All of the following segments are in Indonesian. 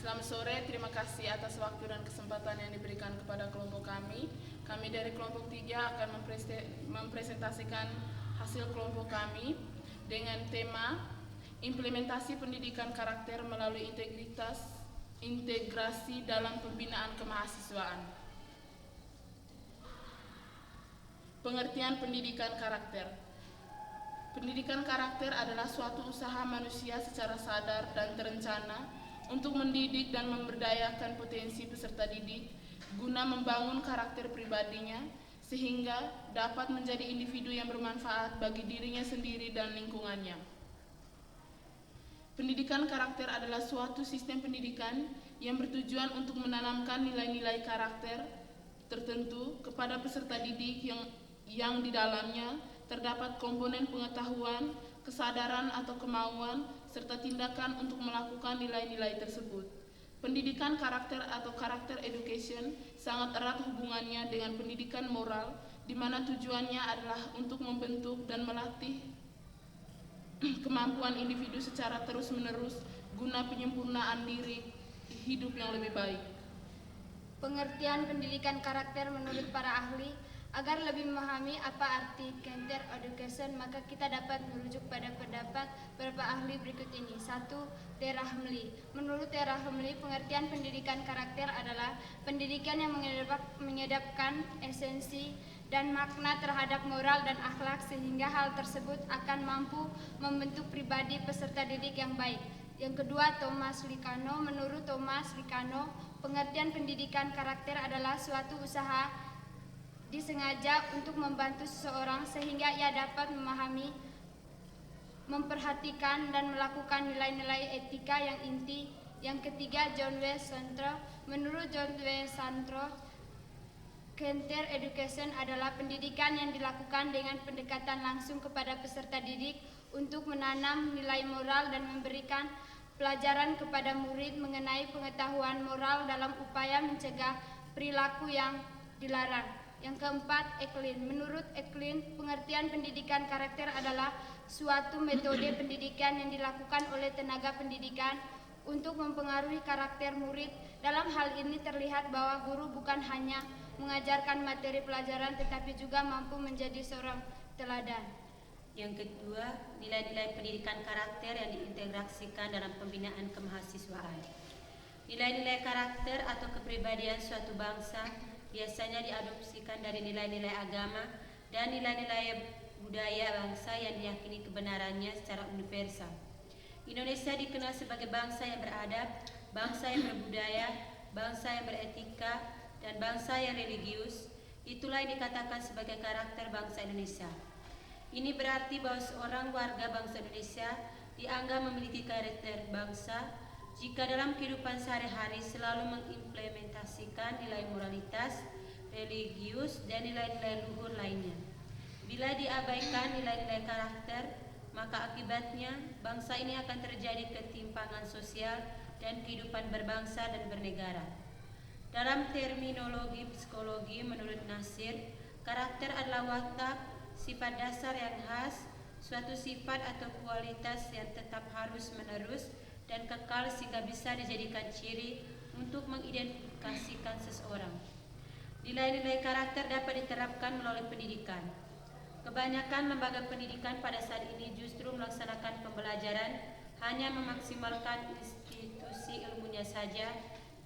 Selamat sore, terima kasih atas waktu dan kesempatan yang diberikan kepada kelompok kami. Kami dari kelompok 3 akan mempresentasikan hasil kelompok kami dengan tema implementasi pendidikan karakter melalui integrasi dalam pembinaan kemahasiswaan. Pengertian pendidikan karakter. Pendidikan karakter adalah suatu usaha manusia secara sadar dan terencana untuk mendidik dan memberdayakan potensi peserta didik guna membangun karakter pribadinya sehingga dapat menjadi individu yang bermanfaat bagi dirinya sendiri dan lingkungannya. Pendidikan karakter adalah suatu sistem pendidikan yang bertujuan untuk menanamkan nilai-nilai karakter tertentu kepada peserta didik yang di dalamnya terdapat komponen pengetahuan, kesadaran atau kemauan, serta tindakan untuk melakukan nilai-nilai tersebut. Pendidikan karakter atau karakter education sangat erat hubungannya dengan pendidikan moral, di mana tujuannya adalah untuk membentuk dan melatih kemampuan individu secara terus-menerus guna penyempurnaan diri hidup yang lebih baik. Pengertian pendidikan karakter menurut para ahli. Agar lebih memahami apa arti character education, maka kita dapat merujuk pada pendapat beberapa ahli berikut ini. 1. T. Rahmli. Menurut T. Rahmli, pengertian pendidikan karakter adalah pendidikan yang menyedapkan esensi dan makna terhadap moral dan akhlak sehingga hal tersebut akan mampu membentuk pribadi peserta didik yang baik. Yang kedua, Thomas Likano. Menurut Thomas Likano, pengertian pendidikan karakter adalah suatu usaha disengaja untuk membantu seseorang sehingga ia dapat memahami, memperhatikan dan melakukan nilai-nilai etika yang inti. Yang ketiga, John W. Santro. Menurut John W. Santro, character education adalah pendidikan yang dilakukan dengan pendekatan langsung kepada peserta didik untuk menanam nilai moral dan memberikan pelajaran kepada murid mengenai pengetahuan moral dalam upaya mencegah perilaku yang dilarang. Yang keempat, Eklin. Menurut Eklin, pengertian pendidikan karakter adalah suatu metode pendidikan yang dilakukan oleh tenaga pendidikan untuk mempengaruhi karakter murid. Dalam hal ini terlihat bahwa guru bukan hanya mengajarkan materi pelajaran tetapi juga mampu menjadi seorang teladan. Yang kedua, nilai-nilai pendidikan karakter yang diintegrasikan dalam pembinaan kemahasiswaan. Nilai-nilai karakter atau kepribadian suatu bangsa biasanya diadopsikan dari nilai-nilai agama dan nilai-nilai budaya bangsa yang diyakini kebenarannya secara universal. Indonesia dikenal sebagai bangsa yang beradab, bangsa yang berbudaya, bangsa yang beretika, dan bangsa yang religius. Itulah yang dikatakan sebagai karakter bangsa Indonesia. Ini berarti bahwa seorang warga bangsa Indonesia dianggap memiliki karakter bangsa jika dalam kehidupan sehari-hari selalu mengimplementasikan nilai moralitas, religius, dan nilai-nilai luhur lainnya. Bila diabaikan nilai-nilai karakter, maka akibatnya bangsa ini akan terjadi ketimpangan sosial dan kehidupan berbangsa dan bernegara. Dalam terminologi psikologi menurut Nasir, karakter adalah watak, sifat dasar yang khas, suatu sifat atau kualitas yang tetap harus-menerus dan kekal sehingga bisa dijadikan ciri untuk mengidentifikasikan seseorang. Nilai-nilai karakter dapat diterapkan melalui pendidikan. Kebanyakan lembaga pendidikan pada saat ini justru melaksanakan pembelajaran hanya memaksimalkan institusi ilmunya saja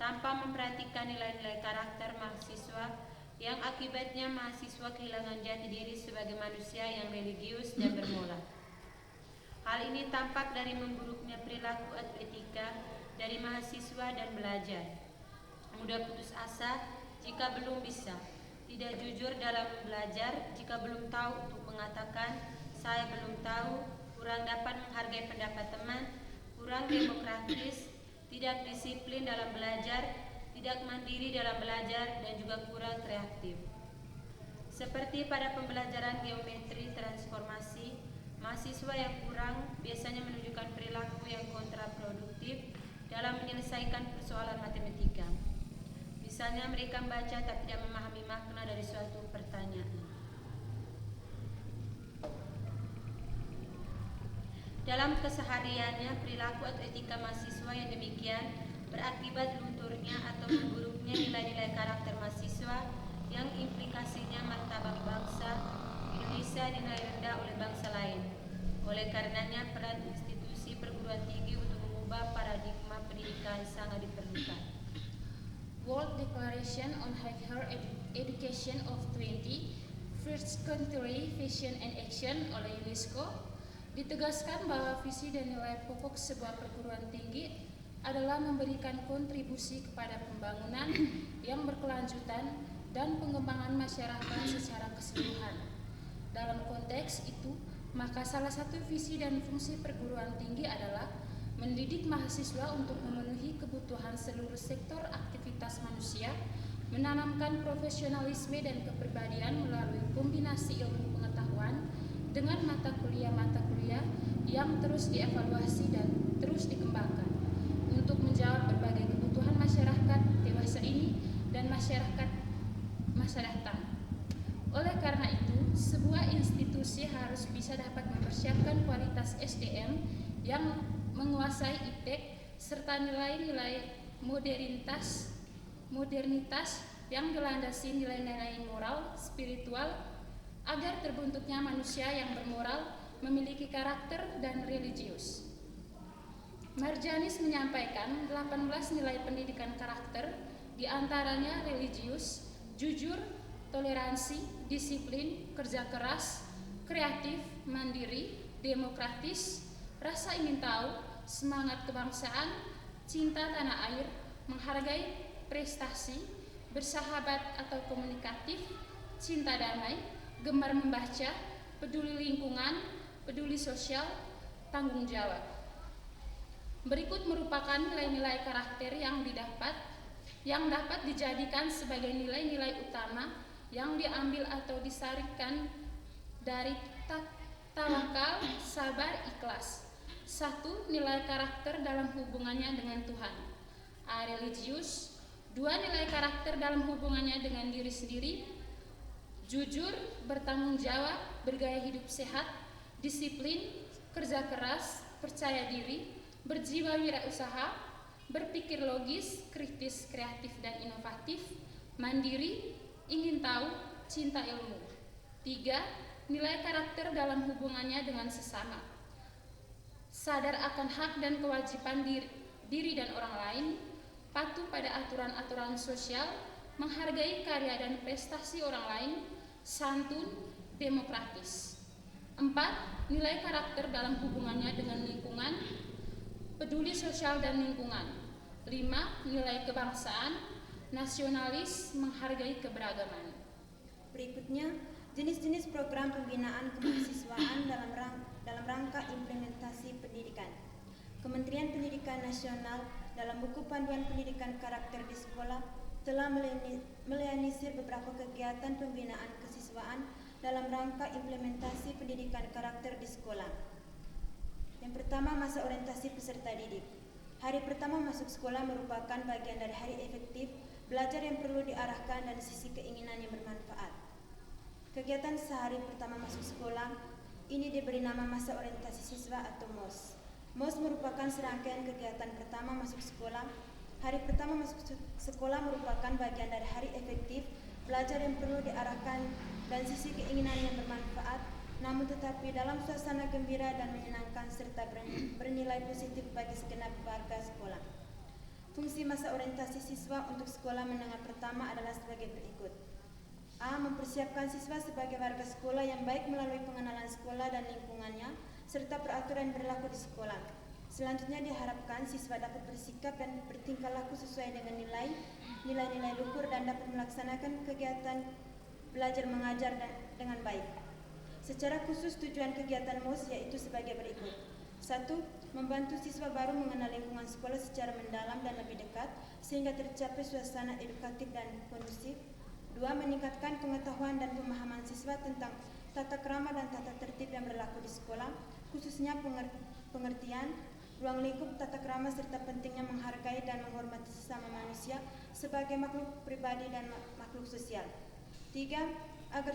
tanpa memperhatikan nilai-nilai karakter mahasiswa yang akibatnya mahasiswa kehilangan jati diri sebagai manusia yang religius dan bermoral. Hal ini tampak dari memburuknya perilaku atau etika dari mahasiswa dan belajar. Mudah putus asa jika belum bisa, tidak jujur dalam belajar jika belum tahu untuk mengatakan saya belum tahu, kurang dapat menghargai pendapat teman, kurang demokratis, tidak disiplin dalam belajar, tidak mandiri dalam belajar, dan juga kurang kreatif. Seperti pada pembelajaran geometri transformasi, mahasiswa yang kurang biasanya menunjukkan perilaku yang kontraproduktif dalam menyelesaikan persoalan matematika. Misalnya mereka membaca tapi tidak memahami makna dari suatu pertanyaan. Dalam kesehariannya, perilaku atau etika mahasiswa yang demikian berakibat lunturnya atau memburuknya nilai-nilai karakter mahasiswa yang implikasinya martabat bangsa Indonesia dinilai rendah oleh bangsa lain. Oleh karenanya peran institusi perguruan tinggi untuk mengubah paradigma pendidikan sangat diperlukan. World Declaration on Higher Education of 21st Century Vision and Action oleh UNESCO ditegaskan bahwa visi dan nilai pokok sebuah perguruan tinggi adalah memberikan kontribusi kepada pembangunan yang berkelanjutan dan pengembangan masyarakat secara keseluruhan. Dalam konteks itu, maka salah satu visi dan fungsi perguruan tinggi adalah mendidik mahasiswa untuk memenuhi kebutuhan seluruh sektor aktivitas manusia, menanamkan profesionalisme dan kepribadian melalui kombinasi ilmu pengetahuan dengan mata kuliah yang terus dievaluasi dan terus dikembangkan untuk menjawab berbagai kebutuhan masyarakat dewasa ini dan masyarakat masa datang. Oleh karena itu, sebuah institusi harus bisa dapat mempersiapkan kualitas SDM yang menguasai ITEK serta nilai-nilai modernitas yang dilandasi nilai-nilai moral, spiritual, agar terbentuknya manusia yang bermoral, memiliki karakter dan religius. Marjanis menyampaikan 18 nilai pendidikan karakter, diantaranya religius, jujur, toleransi, disiplin, kerja keras, kreatif, mandiri, demokratis, rasa ingin tahu, semangat kebangsaan, cinta tanah air, menghargai prestasi, bersahabat atau komunikatif, cinta damai, gemar membaca, peduli lingkungan, peduli sosial, tanggung jawab. Berikut merupakan nilai-nilai karakter yang dapat dijadikan sebagai nilai-nilai utama yang diambil atau disarikan dari tawakal, sabar, ikhlas. 1. Nilai karakter dalam hubungannya dengan Tuhan. Religius. 2. Nilai karakter dalam hubungannya dengan diri sendiri. Jujur, bertanggung jawab, bergaya hidup sehat, disiplin, kerja keras, percaya diri, berjiwa wirausaha, berpikir logis, kritis, kreatif, dan inovatif, mandiri, ingin tahu, cinta ilmu. 3. Nilai karakter dalam hubungannya dengan sesama. Sadar akan hak dan kewajiban diri dan orang lain, patuh pada aturan-aturan sosial, menghargai karya dan prestasi orang lain, santun, demokratis. 4. Nilai karakter dalam hubungannya dengan lingkungan, peduli sosial dan lingkungan. 5. Nilai kebangsaan, nasionalis, menghargai keberagaman. Berikutnya, jenis-jenis program pembinaan kemahasiswaan dalam rangka implementasi pendidikan. Kementerian Pendidikan Nasional dalam buku Panduan Pendidikan Karakter di Sekolah telah merealisir beberapa kegiatan pembinaan kesiswaan dalam rangka implementasi pendidikan karakter di sekolah. Yang pertama, masa orientasi peserta didik. Hari pertama masuk sekolah merupakan bagian dari hari efektif belajar yang perlu diarahkan dan sisi keinginan yang bermanfaat. Kegiatan sehari pertama masuk sekolah ini diberi nama masa orientasi siswa atau MOS. MOS merupakan serangkaian kegiatan pertama masuk sekolah. Hari pertama masuk sekolah merupakan bagian dari hari efektif belajar yang perlu diarahkan dan sisi keinginan yang bermanfaat, namun tetapi dalam suasana gembira dan menyenangkan serta bernilai positif bagi segenap warga sekolah. Fungsi masa orientasi siswa untuk sekolah menengah pertama adalah sebagai berikut. A. Mempersiapkan siswa sebagai warga sekolah yang baik melalui pengenalan sekolah dan lingkungannya, serta peraturan yang berlaku di sekolah. Selanjutnya diharapkan siswa dapat bersikap dan bertingkah laku sesuai dengan nilai-nilai luhur dan dapat melaksanakan kegiatan belajar mengajar dengan baik. Secara khusus tujuan kegiatan MOS yaitu sebagai berikut. 1. Membantu siswa baru mengenal lingkungan sekolah secara mendalam dan lebih dekat sehingga tercapai suasana edukatif dan kondusif. 2. Meningkatkan pengetahuan dan pemahaman siswa tentang tata krama dan tata tertib yang berlaku di sekolah, khususnya pengertian, ruang lingkup tata krama serta pentingnya menghargai dan menghormati sesama manusia sebagai makhluk pribadi dan makhluk sosial. 3. Agar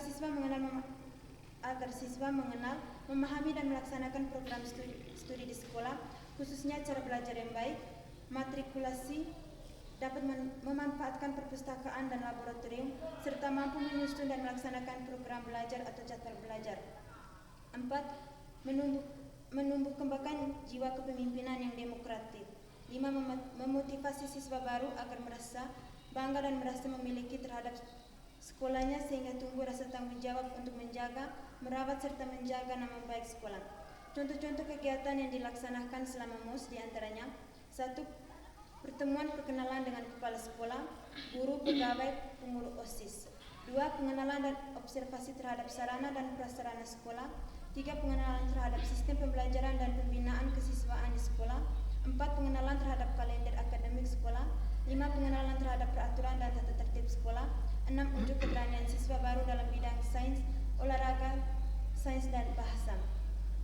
siswa mengenal, memahami dan melaksanakan program studi di sekolah, khususnya cara belajar yang baik, materi bermatrikulasi dapat memanfaatkan perpustakaan dan laboratorium, serta mampu menyusun dan melaksanakan program belajar atau jadwal belajar. 4. Menumbuh kembangkan jiwa kepemimpinan yang demokratis. 5. Memotivasi siswa baru agar merasa bangga dan merasa memiliki terhadap sekolahnya sehingga tumbuh rasa tanggung jawab untuk menjaga, merawat, serta menjaga nama baik sekolah. Contoh-contoh kegiatan yang dilaksanakan selama MOS diantaranya: 1. Pertemuan perkenalan dengan kepala sekolah, guru, pegawai, pengurus OSIS. 2. Pengenalan dan observasi terhadap sarana dan prasarana sekolah. 3. Pengenalan terhadap sistem pembelajaran dan pembinaan kesiswaan di sekolah. 4. Pengenalan terhadap kalender akademik sekolah. 5. Pengenalan terhadap peraturan dan tata tertib sekolah. 6. Ujuk keberanian siswa baru dalam bidang sains, olahraga, sains, dan bahasa.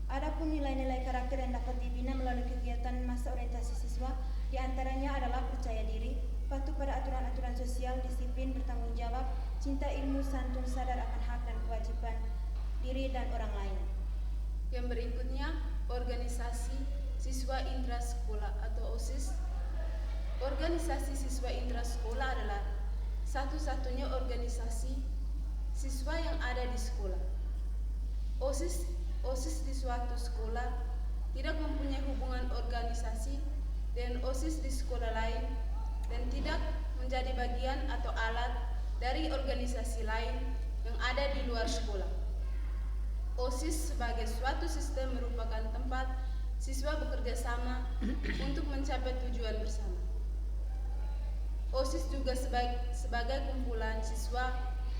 Adapun nilai-nilai karakter yang dapat dibina melalui kegiatan masa orientasi siswa diantaranya adalah percaya diri, patuh pada aturan-aturan sosial, disiplin, bertanggung jawab, cinta ilmu, santun, sadar akan hak dan kewajiban diri dan orang lain. Yang berikutnya, organisasi siswa intrasekolah atau OSIS. Organisasi siswa intrasekolah adalah satu-satunya organisasi siswa yang ada di sekolah. OSIS di suatu sekolah tidak mempunyai hubungan organisasi dengan OSIS di sekolah lain dan tidak menjadi bagian atau alat dari organisasi lain yang ada di luar sekolah. OSIS sebagai suatu sistem merupakan tempat siswa bekerja sama untuk mencapai tujuan bersama. OSIS juga sebagai kumpulan siswa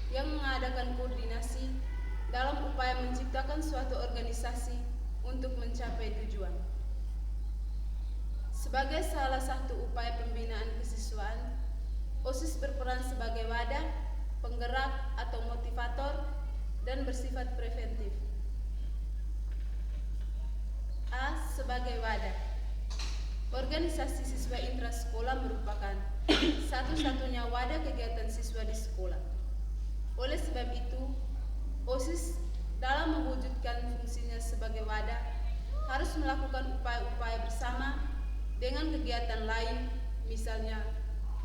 yang mengadakan koordinasi dalam upaya menciptakan suatu organisasi untuk mencapai tujuan. Sebagai salah satu upaya pembinaan kesiswaan, OSIS berperan sebagai wadah, penggerak atau motivator, dan bersifat preventif. A. Sebagai wadah. Organisasi siswa intrasekolah merupakan satu-satunya wadah kegiatan siswa di sekolah. Oleh sebab itu, OSIS dalam mewujudkan fungsinya sebagai wadah harus melakukan upaya-upaya bersama dengan kegiatan lain, misalnya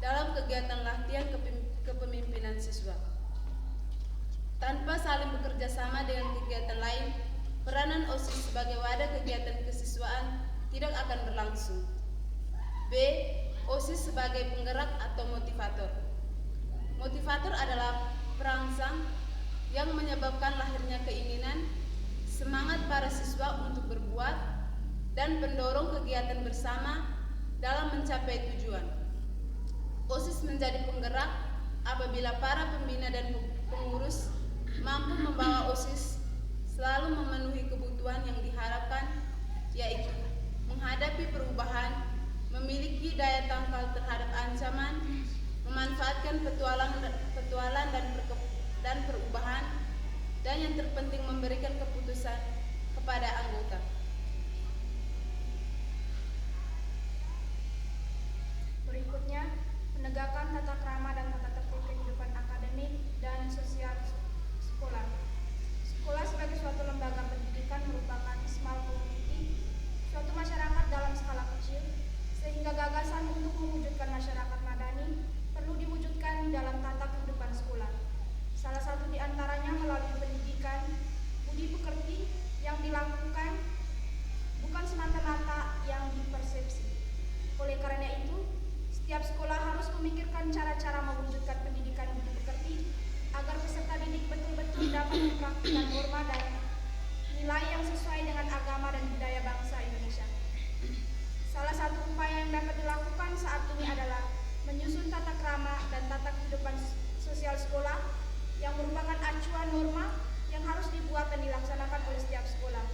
dalam kegiatan latihan kepemimpinan siswa. Tanpa saling bekerja sama dengan kegiatan lain, peranan OSIS sebagai wadah kegiatan kesiswaan tidak akan berlangsung. B. OSIS sebagai penggerak atau motivator. Motivator adalah perangsang yang menyebabkan lahirnya keinginan, semangat para siswa untuk berbuat, dan pendorong kegiatan bersama dalam mencapai tujuan. OSIS menjadi penggerak apabila para pembina dan pengurus mampu membawa OSIS selalu memenuhi kebutuhan yang diharapkan, yaitu menghadapi perubahan, memiliki daya tangkal terhadap ancaman, memanfaatkan petualang dan perubahan, dan yang terpenting memberikan keputusan kepada anggota. Berikutnya, penegakan tata krama dan tata tertib kehidupan akademik dan sosial sekolah. Sekolah sebagai suatu lembaga pendidikan merupakan small community, suatu masyarakat dalam skala kecil, sehingga gagasan untuk mewujudkan masyarakat madani perlu diwujudkan dalam tata kehidupan sekolah. Salah satu di antaranya melalui pendidikan budi pekerti yang dilakukan bukan semata-mata yang dipersepsi. Oleh karena itu, setiap sekolah harus memikirkan cara-cara mewujudkan pendidikan budi pekerti agar peserta didik betul-betul dapat mempraktikkan norma dan nilai yang sesuai dengan agama dan budaya bangsa Indonesia. Salah satu upaya yang dapat dilakukan saat ini adalah menyusun tata krama dan tata kehidupan sosial sekolah yang merupakan acuan norma yang harus dibuat dan dilaksanakan oleh setiap sekolah.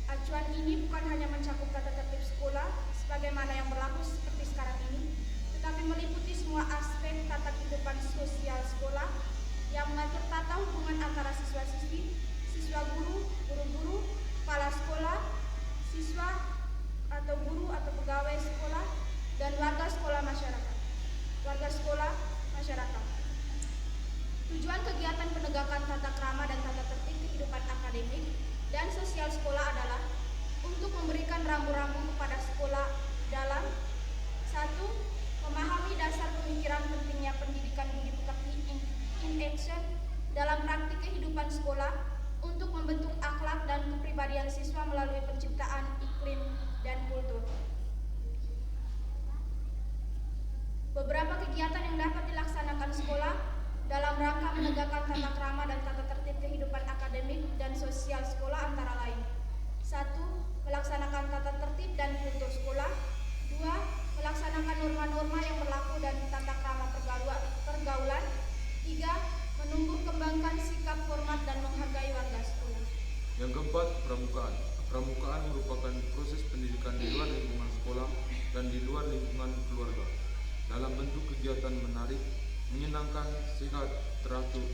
Acuan ini bukan hanya mencakup tata tertib sekolah sebagaimana yang berlaku seperti sekarang ini, tetapi meliputi semua aspek tata kehidupan sosial sekolah yang mengatur tata hubungan antara siswa-siswi, siswa-guru, guru-guru, kepala sekolah, siswa atau guru atau pegawai sekolah, sekolah untuk membentuk akhlak dan kepribadian siswa melalui penciptaan iklim dan kultur. Beberapa kegiatan yang dapat dilaksanakan sekolah dalam rangka menegakkan tata krama dan tata tertib kehidupan akademik dan sosial sekolah antara lain: 1. Melaksanakan tata tertib dan kultur sekolah. 2. Melaksanakan norma-norma yang berlaku dan tata krama pergaulan. 3. Menumbuh kembangkan sikap hormat dan menghargai warga sekolah. Yang keempat, pramukaan. Pramukaan merupakan proses pendidikan di luar lingkungan sekolah dan di luar lingkungan keluarga, dalam bentuk kegiatan menarik, menyenangkan, sehat, teratur,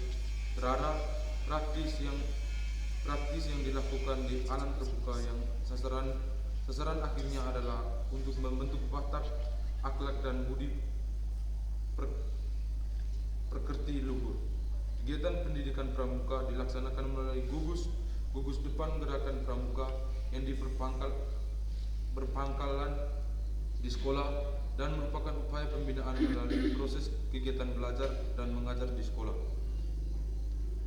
terarah, praktis yang dilakukan di alam terbuka yang sasaran akhirnya adalah untuk membentuk watak, akhlak dan budi pekerti luhur. Kegiatan pendidikan pramuka dilaksanakan melalui gugus depan gerakan pramuka yang berpangkalan di sekolah dan merupakan upaya pembinaan melalui proses kegiatan belajar dan mengajar di sekolah.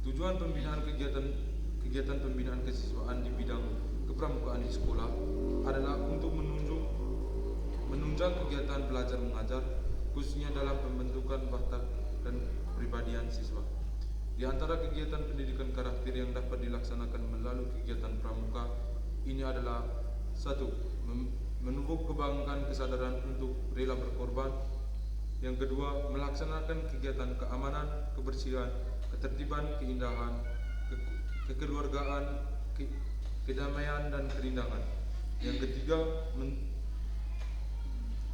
Tujuan pembinaan kegiatan pembinaan kesiswaan di bidang kepramukaan di sekolah adalah untuk menunjang kegiatan belajar mengajar, khususnya dalam pembentukan watak dan kepribadian siswa. Di antara kegiatan pendidikan karakter yang dapat dilaksanakan melalui kegiatan pramuka ini adalah: 1. Menumbuh kebanggaan kesadaran untuk rela berkorban. Yang kedua, melaksanakan kegiatan keamanan, kebersihan, ketertiban, keindahan, kekeluargaan, kedamaian dan kerindangan. Yang ketiga,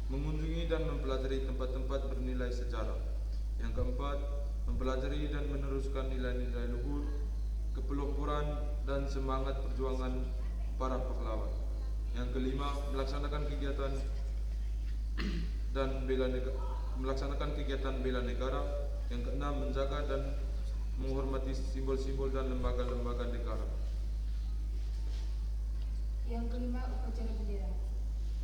mengunjungi dan mempelajari tempat-tempat bernilai sejarah. Yang keempat, mempelajari dan meneruskan nilai-nilai luhur, kepeloporan dan semangat perjuangan para pahlawan. Yang kelima, melaksanakan kegiatan bela negara. Yang keenam, menjaga dan menghormati simbol-simbol dan lembaga-lembaga negara. Yang kelima, upacara bendera.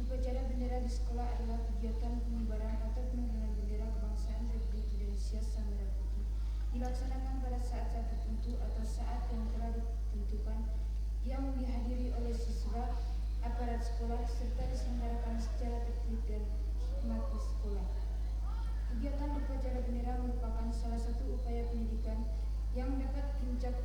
Upacara bendera di sekolah adalah kegiatan pengibaran atau penurunan bendera kebangsaan Republik Indonesia Sang Merah Putih, dilaksanakan pada saat-saat tertentu atau saat yang telah ditentukan, yang dihadiri oleh siswa, aparat sekolah, serta diselenggarakan secara tertib dan hikmat di sekolah. Kegiatan upacara bendera merupakan salah satu upaya pendidikan yang dapat mencakup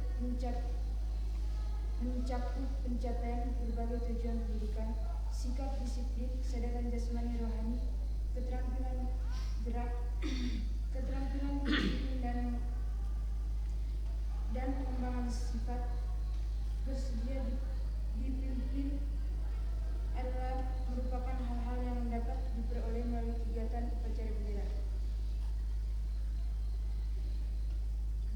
pencapaian berbagai tujuan pendidikan, sikap disiplin, kesadaran jasmani rohani, keterampilan gerak, keterampilan disiplin dan pengembangan sifat, bersedia dipimpin adalah merupakan hal-hal yang dapat diperoleh melalui kegiatan upacara bendera.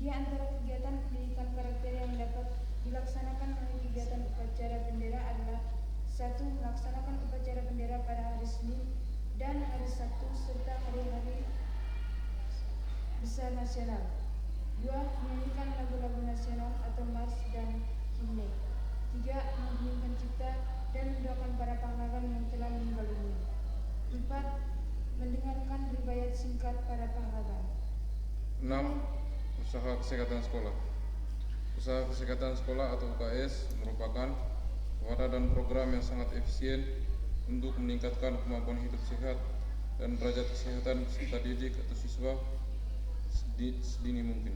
Di antara kegiatan pendidikan karakter yang dapat dilaksanakan melalui kegiatan upacara bendera adalah: 1. Melaksanakan upacara bendera pada hari Senin dan hari Sabtu serta hari-hari besar nasional. 2. Menyanyikan lagu-lagu nasional atau mars dan himne. 3. Mengheningkan cipta dan mendoakan para pahlawan yang telah meninggal dunia. 4. Mendengarkan riwayat singkat para pahlawan. 6. Usaha kesehatan sekolah. Usaha kesehatan sekolah atau UKS merupakan wadah dan program yang sangat efisien untuk meningkatkan kemampuan hidup sehat dan derajat kesehatan peserta didik atau siswa sedini mungkin.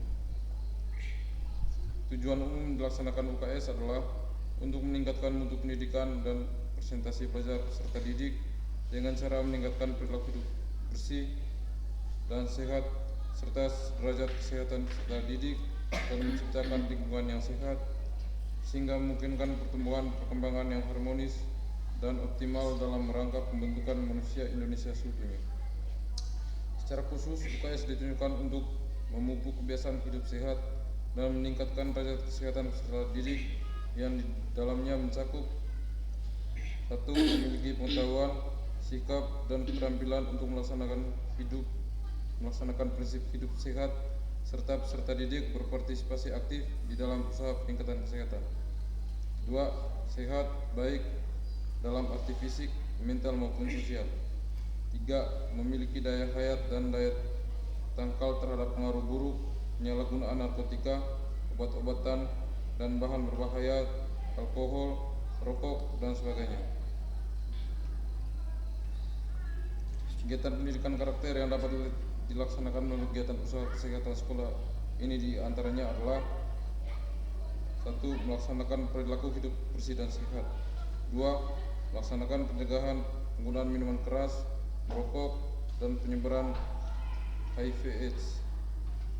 Tujuan umum dilaksanakan UKS adalah untuk meningkatkan mutu pendidikan dan presentasi pelajar peserta didik dengan cara meningkatkan perilaku hidup bersih dan sehat serta derajat kesehatan peserta didik dan menciptakan lingkungan yang sehat sehingga memungkinkan perkembangan yang harmonis dan optimal dalam rangka pembentukan manusia Indonesia seutuhnya. Secara khusus, UKS ditunjukkan untuk memupuk kebiasaan hidup sehat dan meningkatkan derajat kesehatan peserta didik yang di dalamnya mencakup: 1. Memiliki pengetahuan, sikap, dan keterampilan untuk melaksanakan prinsip hidup sehat serta peserta didik berpartisipasi aktif di dalam usaha peningkatan kesehatan. 2. Sehat, baik dalam arti fisik, mental maupun sosial. 3. Memiliki daya hayat dan daya tangkal terhadap pengaruh buruk, penyalahgunaan narkotika, obat-obatan dan bahan berbahaya, alkohol, rokok, dan sebagainya. Kegiatan pendidikan karakter yang dapat dilaksanakan melalui kegiatan usaha kesehatan sekolah ini diantaranya adalah: 1. Melaksanakan perilaku hidup bersih dan sehat. 2. Melaksanakan pencegahan penggunaan minuman keras, merokok, dan penyebaran HIV/AIDS.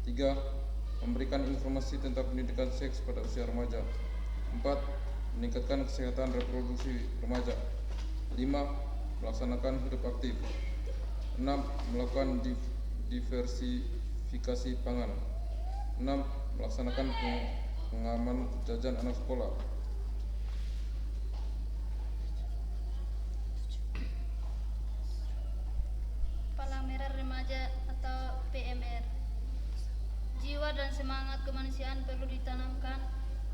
3. Memberikan informasi tentang pendidikan seks pada usia remaja. 4. Meningkatkan kesehatan reproduksi remaja. 5. Melaksanakan hidup aktif. 6. Melakukan diversifikasi pangan. 6. Melaksanakan pengaman jajan anak sekolah. Palang Merah Remaja atau PMR. Jiwa dan semangat kemanusiaan perlu ditanamkan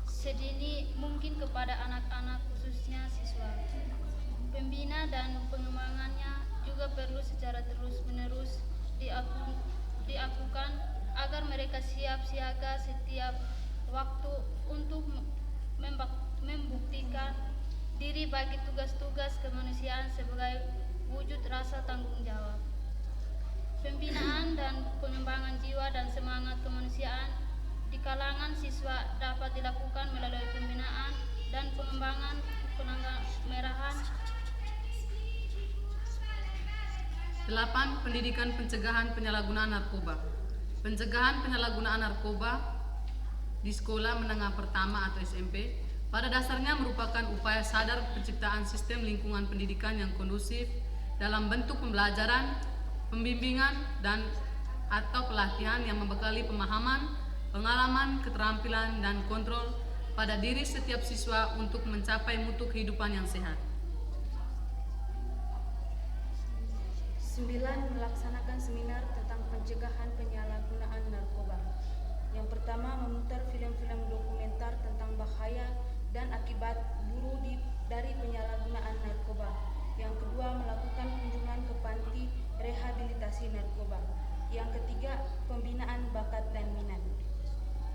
sedini mungkin kepada anak-anak, khususnya siswa. Pembina dan pengembangannya juga perlu secara terus-menerus dilakukan agar mereka siap siaga setiap waktu untuk membuktikan diri bagi tugas-tugas kemanusiaan sebagai wujud rasa tanggung jawab. Pembinaan dan pengembangan jiwa dan semangat kemanusiaan di kalangan siswa dapat dilakukan melalui pembinaan dan pengembangan penanggamerahan. 8. Pendidikan pencegahan penyalahgunaan narkoba. Pencegahan penyalahgunaan narkoba di sekolah menengah pertama atau SMP pada dasarnya merupakan upaya sadar penciptaan sistem lingkungan pendidikan yang kondusif dalam bentuk pembelajaran, pembimbingan, dan atau pelatihan yang membekali pemahaman, pengalaman, keterampilan, dan kontrol pada diri setiap siswa untuk mencapai mutu kehidupan yang sehat. 9. Melaksanakan seminar tentang pencegahan penyalahgunaan narkoba. Yang pertama, memutar film-film dokumenter tentang bahaya dan akibat buruk dari penyalahgunaan narkoba. Yang kedua, melakukan kunjungan ke panti rehabilitasi narkoba. Yang ketiga, pembinaan bakat dan minat.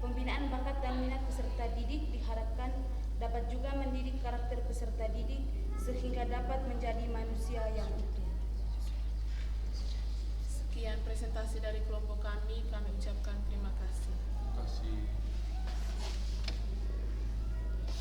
Pembinaan bakat dan minat peserta didik diharapkan dapat juga mendidik karakter peserta didik sehingga dapat menjadi manusia yang utuh. Sekian presentasi dari kelompok kami ucapkan terima kasih. Terima kasih.